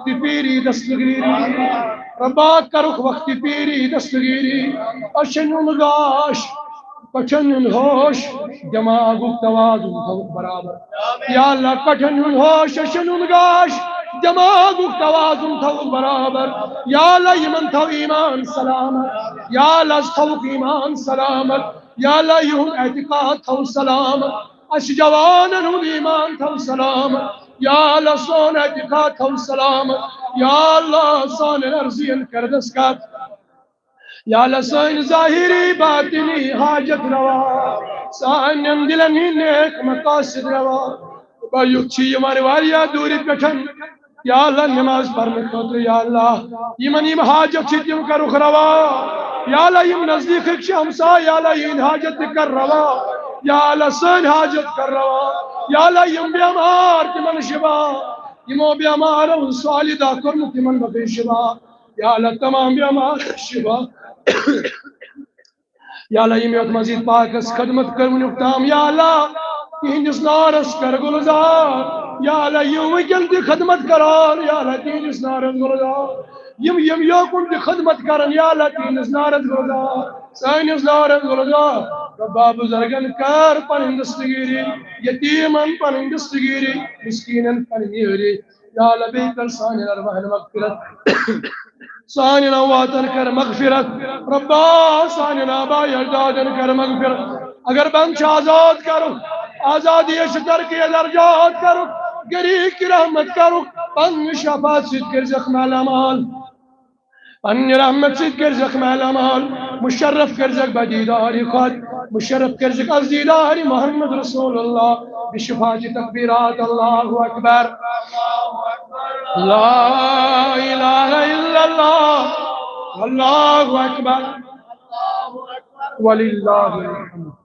वक्त पीरी दस्तगीरी रब्बा करुख वक्त पीरी दस्तगीरी अशनुन गाश कठन होश दिमागुक तवाजुन थवुक बराबर या अल्लाह कठन होश अशनुन गाश दिमागुक तवाजुन थवुक बराबर या अल्लाह यमन थव ईमान सलामत या अल्लाह थवुक ईमान सलामत या अल्लाह युन एतिकाद थव सलामत अश जवानन हुन ईमान थव सलामत या अल्लाह सोन एतिकाद थव सलामत या अल्लाह सान अर्जियन करदस्कात या अल्लाह सान ज़ाहिरी बातिनी हाजत रवा सान दिलन नेक मकासद रवा बायुची हमारे वारिया दूरी पेठन या अल्लाह नमाज पढ़ने खतर या अल्लाह यमन यम हाजत तिम करुख रवा या अल्लाह यम नजदीक हमसा या अल्लाह इन हाजत कर रवा या अल्लाह सान हाजत कर रवा या अल्लाह यम बेमार तिमन शिबा यमो बेमार सालिदा कर तिमन बे शिबा या अल्लाह तमाम बेमार शिबा या अल्लाह यम मजीद पाकस खदमत कर ताम या अल्लाह तिहंदिस नारस कर गुलजार या अल्लाह यम वकन ति खदमत करार या अल्लाह तिहंदिस नारस गुलजार यम यम योकुन ति खदमत करन या अल्लाह तिहंदिस नारस गुलजार सानिस नारस गुलजार रब्बा बुजुर्गन कर पन दस्तगीरी यतीमन पन दस्तगीरी मिस्कीनन पन नीरी या अल्लाह बेकर सानिन अरवाहन मगफिरत सानिन वातन कर मगफिरत रब्बा सानिन आबा अजदादन कर मगफिरत अगर बंद आजाद करो आजादी शतर के दर्जात करो गरीब की रहमत करो पन शफात सिद कर जख्म अमाल पन रहमत सिद कर जख्म अमाल मुशर्रफ कर जग बदीदारी खुद मुशर्रफ कर जग अज़ीदारी मोहम्मद रसूलुल्लाह बिशफात तकबीरात अल्लाहु अकबर ला इलाहा इल्लल्लाह अल्लाहु अकबर वलिल्लाहिल हम्द।